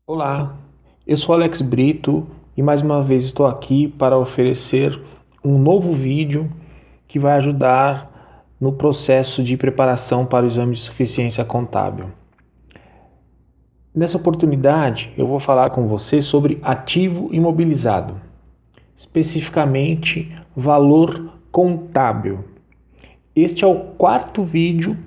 Olá, eu sou Alex Brito e mais uma vez estou aqui para oferecer um novo vídeo que vai ajudar no processo de preparação para o exame de suficiência contábil. Nessa oportunidade, eu vou falar com você sobre ativo imobilizado, especificamente valor contábil. Este é o quarto vídeo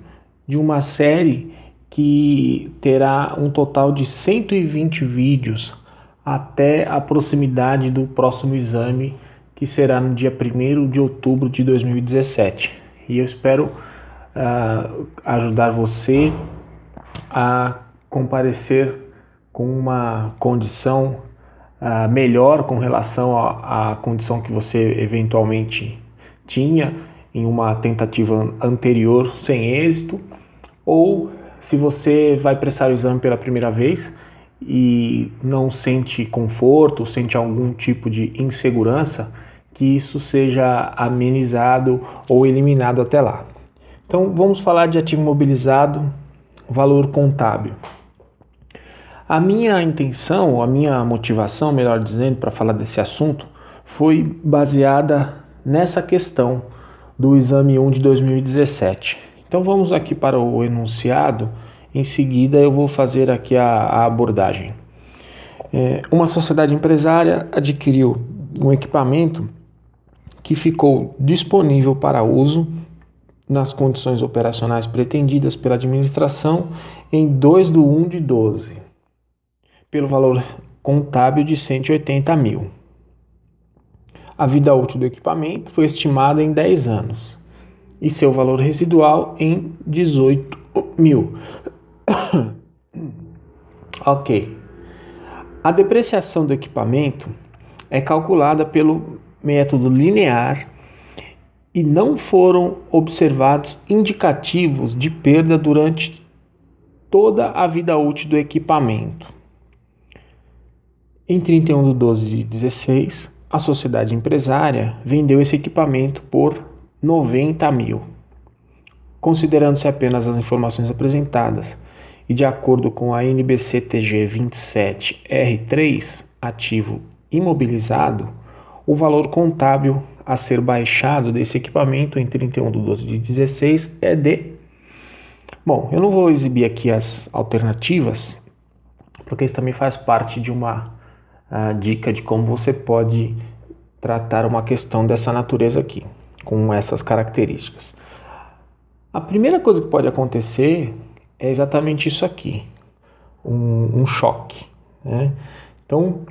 de uma série que terá um total de 120 vídeos até a proximidade do próximo exame, que será no dia 1º de outubro de 2017. E eu espero ajudar você a comparecer com uma condição melhor com relação à condição que você eventualmente tinha em uma tentativa anterior sem êxito, ou se você vai prestar o exame pela primeira vez e não sente conforto, sente algum tipo de insegurança, que isso seja amenizado ou eliminado até lá. Então vamos falar de ativo imobilizado, valor contábil. A minha intenção, a minha motivação, melhor dizendo, para falar desse assunto, foi baseada nessa questão do exame 1 de 2017. Então vamos aqui para o enunciado, em seguida eu vou fazer aqui a abordagem. Uma sociedade empresária adquiriu um equipamento que ficou disponível para uso nas condições operacionais pretendidas pela administração em 2/1/12, pelo valor contábil de 180 mil. A vida útil do equipamento foi estimada em 10 anos e seu valor residual em 18 mil. Ok. A depreciação do equipamento é calculada pelo método linear e não foram observados indicativos de perda durante toda a vida útil do equipamento. Em 31/12/16, a sociedade empresária vendeu esse equipamento por 90 mil. Considerando-se apenas as informações apresentadas e de acordo com a NBC-TG 27R3, ativo imobilizado, o valor contábil a ser baixado desse equipamento em 31/12/16 é de... Bom, eu não vou exibir aqui as alternativas, porque isso também faz parte de uma dica de como você pode tratar uma questão dessa natureza aqui, com essas características. A primeira coisa que pode acontecer é exatamente isso aqui, um choque, né? Então,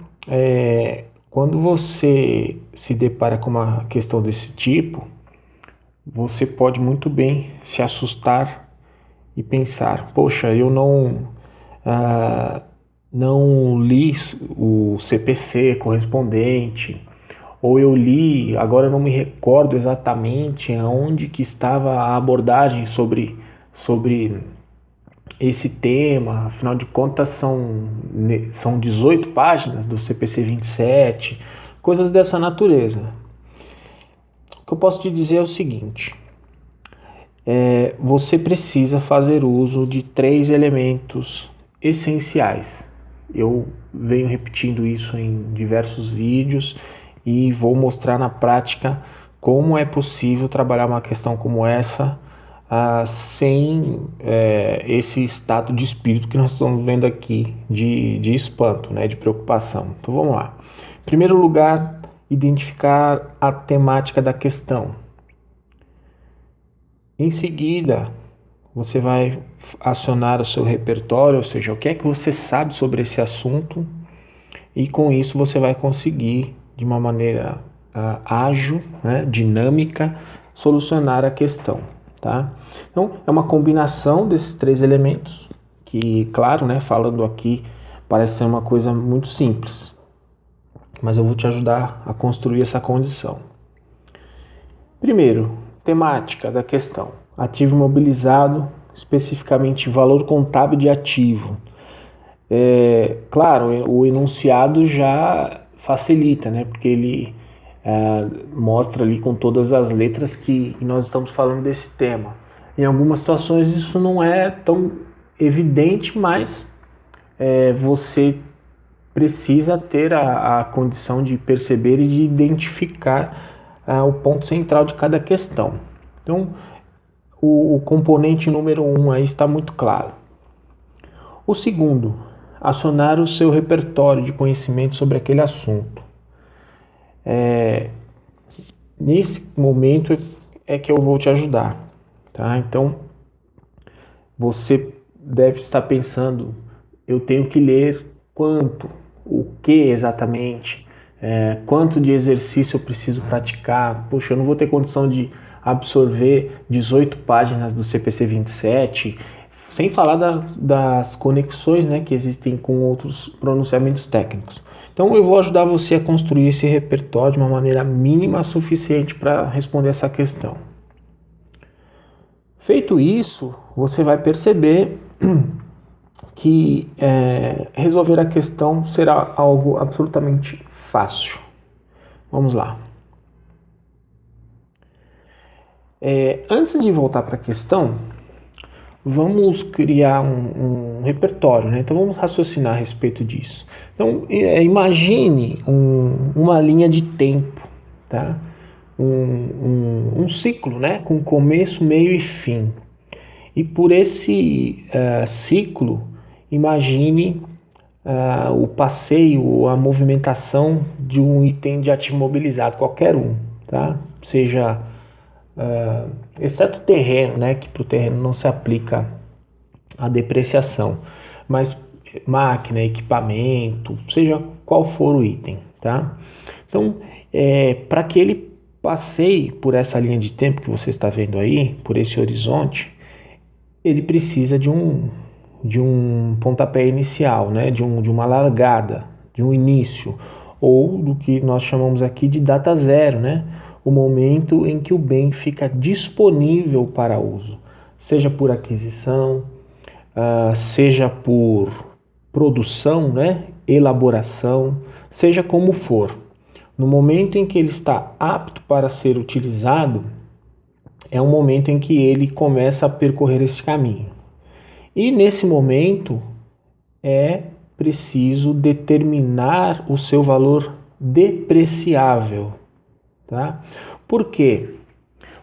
quando você se depara com uma questão desse tipo, você pode muito bem se assustar e pensar, poxa, eu não li o CPC correspondente, ou eu li, agora eu não me recordo exatamente aonde que estava a abordagem sobre esse tema, afinal de contas são 18 páginas do CPC 27, coisas dessa natureza. O que eu posso te dizer é o seguinte, você precisa fazer uso de 3 elementos essenciais. Eu venho repetindo isso em diversos vídeos e vou mostrar na prática como é possível trabalhar uma questão como essa sem esse estado de espírito que nós estamos vendo aqui de espanto, né, de preocupação. Então vamos lá. Em primeiro lugar, identificar a temática da questão. Em seguida, você vai acionar o seu repertório, ou seja, o que é que você sabe sobre esse assunto, e com isso você vai conseguir, de uma maneira ágil, né, dinâmica, solucionar a questão. Tá? Então, é uma combinação desses 3 elementos, que, claro, né, falando aqui, parece ser uma coisa muito simples, mas eu vou te ajudar a construir essa condição. Primeiro, temática da questão. Ativo imobilizado, especificamente valor contábil de ativo. Claro, o enunciado já facilita, né, porque ele mostra ali com todas as letras que nós estamos falando desse tema. Em algumas situações isso não é tão evidente, mas você precisa ter a condição de perceber e de identificar o ponto central de cada questão. Então, o componente número 1 aí está muito claro. O segundo, acionar o seu repertório de conhecimento sobre aquele assunto. Nesse momento é que eu vou te ajudar, tá? Então, você deve estar pensando, eu tenho que ler quanto, o que exatamente, quanto de exercício eu preciso praticar. Poxa, eu não vou ter condição de absorver 18 páginas do CPC 27, sem falar das conexões, né, que existem com outros pronunciamentos técnicos. Então eu vou ajudar você a construir esse repertório de uma maneira mínima suficiente para responder essa questão. Feito isso, você vai perceber que resolver a questão será algo absolutamente fácil. Vamos lá. Antes de voltar para a questão, vamos criar um repertório, né? Então vamos raciocinar a respeito disso. Então imagine uma linha de tempo, tá? Um ciclo, né? Com começo, meio e fim. E por esse ciclo, imagine o passeio, a movimentação de um item de ativo mobilizado, qualquer um, tá? Seja exceto o terreno, né, que para o terreno não se aplica a depreciação, mas máquina, equipamento, seja qual for o item, tá? Então, para que ele passeie por essa linha de tempo que você está vendo aí, por esse horizonte, ele precisa de um pontapé inicial, né, de uma largada, de um início, ou do que nós chamamos aqui de data zero, né? O momento em que o bem fica disponível para uso, seja por aquisição, seja por produção, né, elaboração, seja como for. No momento em que ele está apto para ser utilizado, é um momento em que ele começa a percorrer esse caminho. E nesse momento é preciso determinar o seu valor depreciável. Tá? Por quê?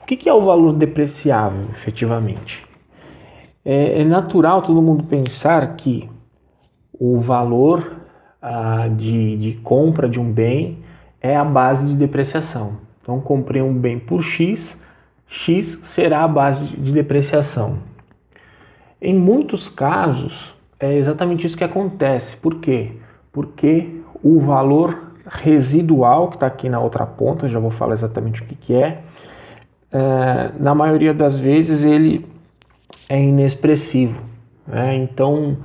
O que é o valor depreciável, efetivamente? É natural todo mundo pensar que o valor de compra de um bem é a base de depreciação. Então, comprei um bem por X, X será a base de depreciação. Em muitos casos, é exatamente isso que acontece. Por quê? Porque o valor residual, que está aqui na outra ponta, eu já vou falar exatamente o que é, na maioria das vezes ele é inexpressivo, né? Então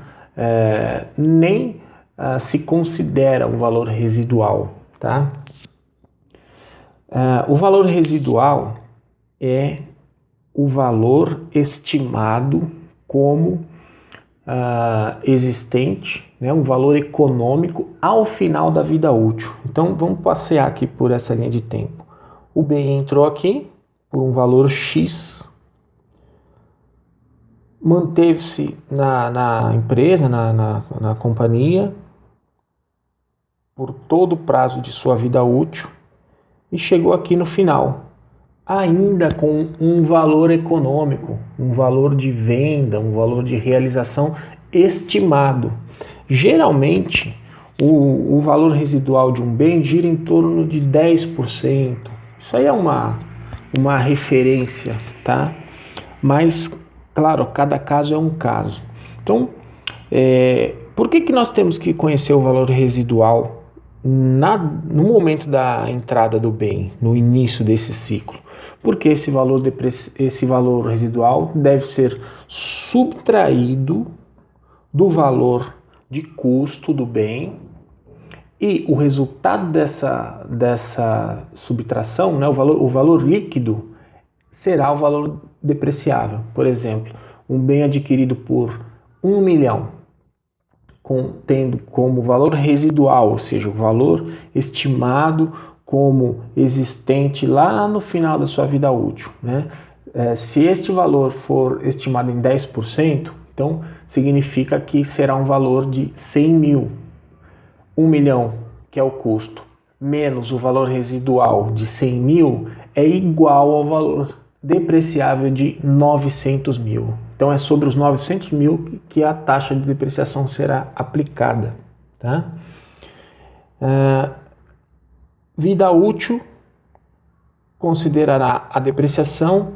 nem se considera um valor residual, tá? O valor residual é o valor estimado como existente, né, um valor econômico ao final da vida útil. Então vamos passear aqui por essa linha de tempo. O bem entrou aqui por um valor X, manteve-se na empresa, na companhia, por todo o prazo de sua vida útil e chegou aqui no final, ainda com um valor econômico, um valor de venda, um valor de realização estimado. Geralmente, o valor residual de um bem gira em torno de 10%. Isso aí é uma referência, tá? Mas, claro, cada caso é um caso. Então, por que nós temos que conhecer o valor residual no momento da entrada do bem, no início desse ciclo? Porque esse valor residual deve ser subtraído do valor de custo do bem e o resultado dessa subtração, né, o valor líquido, será o valor depreciável. Por exemplo, um bem adquirido por 1 milhão, tendo como valor residual, ou seja, o valor estimado como existente lá no final da sua vida útil, né? Se este valor for estimado em 10%, então significa que será um valor de 100 mil. 1 milhão, que é o custo, menos o valor residual de 100 mil, é igual ao valor depreciável de 900 mil. Então é sobre os 900 mil que a taxa de depreciação será aplicada. Tá? Vida útil considerará a depreciação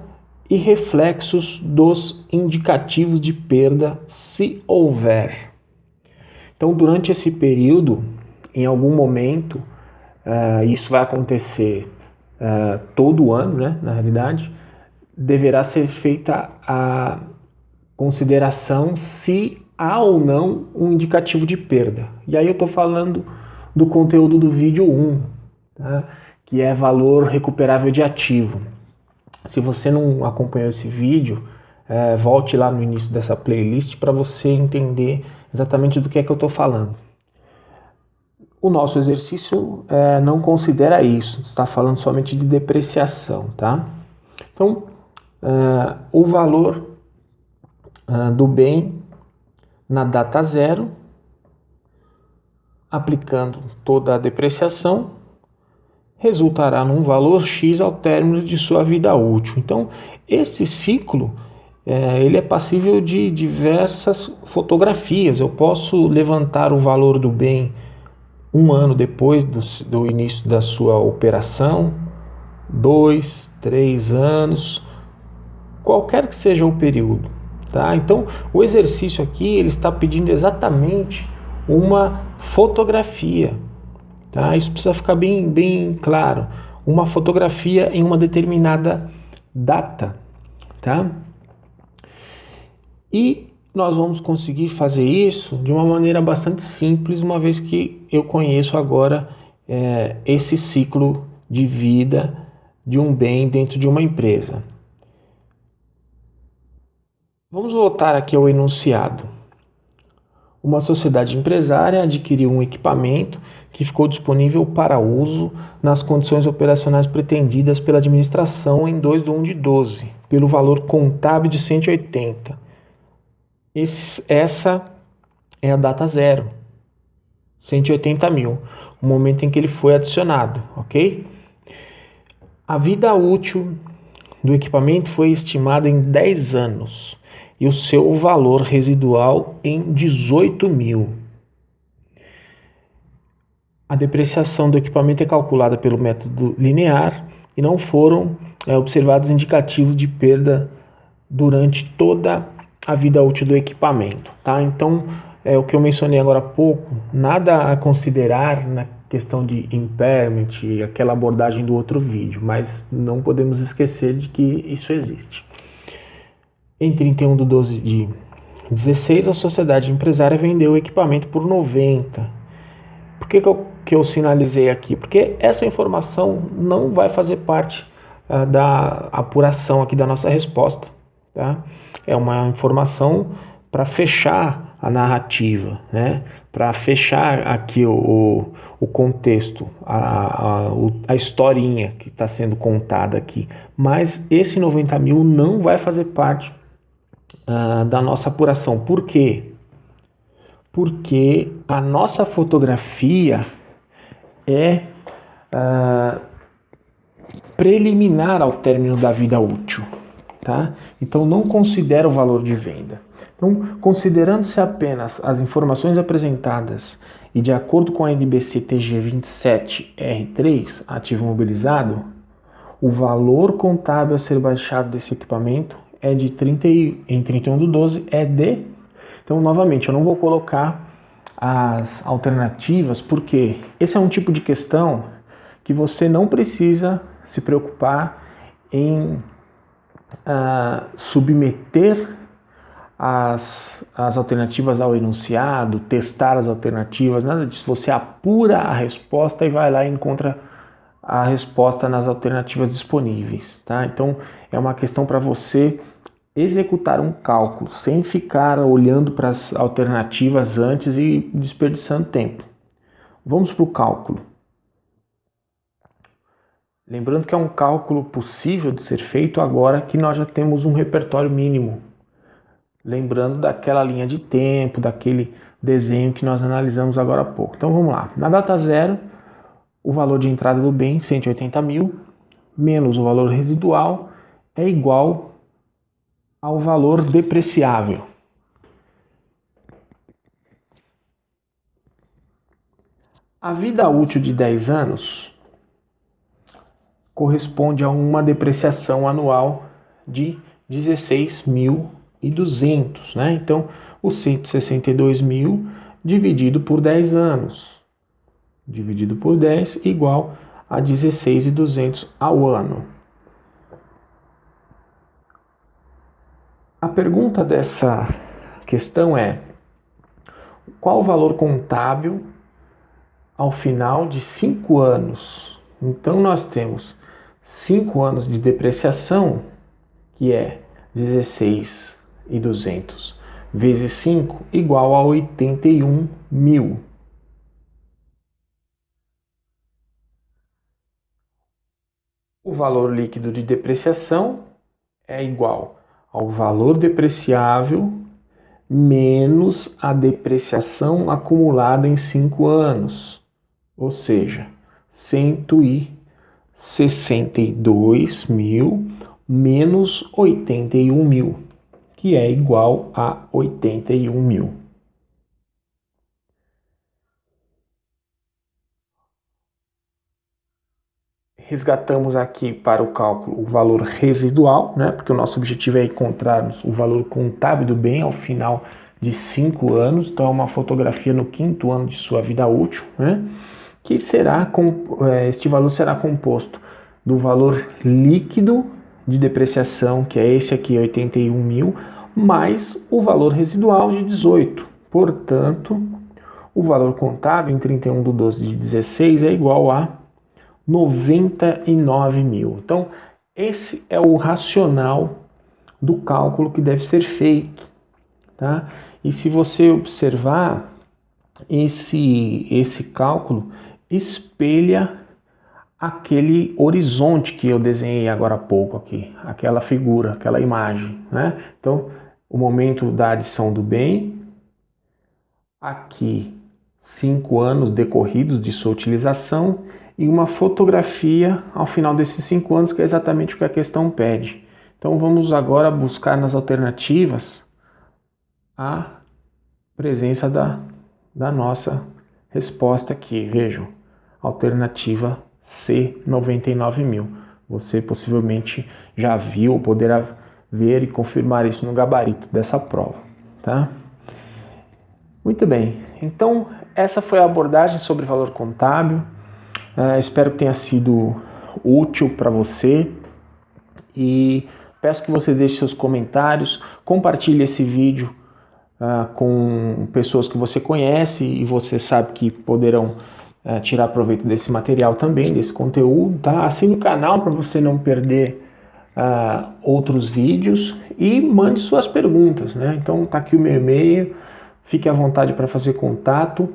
e reflexos dos indicativos de perda, se houver. Então, durante esse período, em algum momento, isso vai acontecer todo ano, né, na realidade, deverá ser feita a consideração se há ou não um indicativo de perda. E aí eu estou falando do conteúdo do vídeo 1, tá? Que é valor recuperável de ativo. Se você não acompanhou esse vídeo, volte lá no início dessa playlist para você entender exatamente do que é que eu estou falando. O nosso exercício não considera isso, está falando somente de depreciação, tá? Então, o valor do bem na data zero, aplicando toda a depreciação, resultará num valor X ao término de sua vida útil. Então, esse ciclo ele é passível de diversas fotografias. Eu posso levantar o valor do bem 1 ano depois do início da sua operação, 2, 3 anos, qualquer que seja o período. Tá? Então, o exercício aqui ele está pedindo exatamente uma fotografia. Tá? Isso precisa ficar bem claro. Uma fotografia em uma determinada data. Tá? E nós vamos conseguir fazer isso de uma maneira bastante simples, uma vez que eu conheço agora esse ciclo de vida de um bem dentro de uma empresa. Vamos voltar aqui ao enunciado. Uma sociedade empresária adquiriu um equipamento que ficou disponível para uso nas condições operacionais pretendidas pela administração em 2/1/12, pelo valor contábil de 180. Essa é a data zero, 180 mil, o momento em que ele foi adicionado, ok? A vida útil do equipamento foi estimada em 10 anos e o seu valor residual em 18 mil. A depreciação do equipamento é calculada pelo método linear e não foram observados indicativos de perda durante toda a vida útil do equipamento. Tá? Então, o que eu mencionei agora há pouco, nada a considerar na questão de impairment, aquela abordagem do outro vídeo, mas não podemos esquecer de que isso existe. Em 31/12/16, a sociedade empresária vendeu o equipamento por 90. Por que eu sinalizei aqui? Porque essa informação não vai fazer parte da apuração aqui da nossa resposta. Tá? É uma informação para fechar a narrativa, né? Para fechar aqui o contexto, a historinha que está sendo contada aqui. Mas esse 90 mil não vai fazer parte da nossa apuração. Por quê? Porque a nossa fotografia é preliminar ao término da vida útil. Tá? Então não considera o valor de venda. Então, considerando-se apenas as informações apresentadas e de acordo com a NBC TG 27R3, ativo mobilizado, o valor contábil a ser baixado desse equipamento é de em 31/12 é de... Então, novamente, eu não vou colocar as alternativas, porque esse é um tipo de questão que você não precisa se preocupar em submeter as alternativas ao enunciado, testar as alternativas, nada disso. Você apura a resposta e vai lá e encontra a resposta nas alternativas disponíveis. Tá? Então, é uma questão para você executar um cálculo, sem ficar olhando para as alternativas antes e desperdiçando tempo. Vamos para o cálculo. Lembrando que é um cálculo possível de ser feito agora que nós já temos um repertório mínimo. lembrando daquela linha de tempo, daquele desenho que nós analisamos agora há pouco. Então vamos lá. Na data zero, o valor de entrada do bem, 180 mil, menos o valor residual, é igual ao valor depreciável. A vida útil de 10 anos corresponde a uma depreciação anual de 16.200, né? Então, os 162 mil dividido por 10 anos, dividido por 10, igual a 16.200 ao ano. A pergunta dessa questão é: qual o valor contábil ao final de 5 anos? Então, nós temos 5 anos de depreciação, que é 16.200 vezes 5, igual a 81 mil. O valor líquido de depreciação é igual ao valor depreciável menos a depreciação acumulada em 5 anos, ou seja, 162 mil menos 81 mil, que é igual a 81 mil. Resgatamos aqui para o cálculo o valor residual, né? Porque o nosso objetivo é encontrar o valor contábil do bem ao final de 5 anos. Então, é uma fotografia no 5º ano de sua vida útil, né? Que este valor será composto do valor líquido de depreciação, que é esse aqui, 81 mil, mais o valor residual de 18. Portanto, o valor contábil em 31/12 de 16 é igual a 99 mil. Então, esse é o racional do cálculo que deve ser feito, tá? E se você observar, esse cálculo espelha aquele horizonte que eu desenhei agora há pouco aqui, aquela figura, aquela imagem, né? Então, o momento da adição do bem, aqui 5 anos decorridos de sua utilização e uma fotografia ao final desses 5 anos, que é exatamente o que a questão pede. Então vamos agora buscar nas alternativas a presença da nossa resposta aqui. Vejam, alternativa C, 99 mil. Você possivelmente já viu ou poderá ver e confirmar isso no gabarito dessa prova, tá? Muito bem, então essa foi a abordagem sobre valor contábil. Espero que tenha sido útil para você e peço que você deixe seus comentários, compartilhe esse vídeo com pessoas que você conhece e você sabe que poderão tirar proveito desse material também, desse conteúdo, tá? Assine o canal para você não perder outros vídeos e mande suas perguntas, né? Então tá aqui o meu e-mail, fique à vontade para fazer contato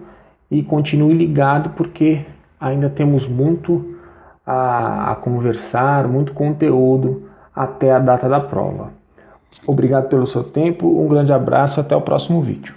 e continue ligado, porque ainda temos muito a conversar, muito conteúdo até a data da prova. Obrigado pelo seu tempo, um grande abraço, até o próximo vídeo.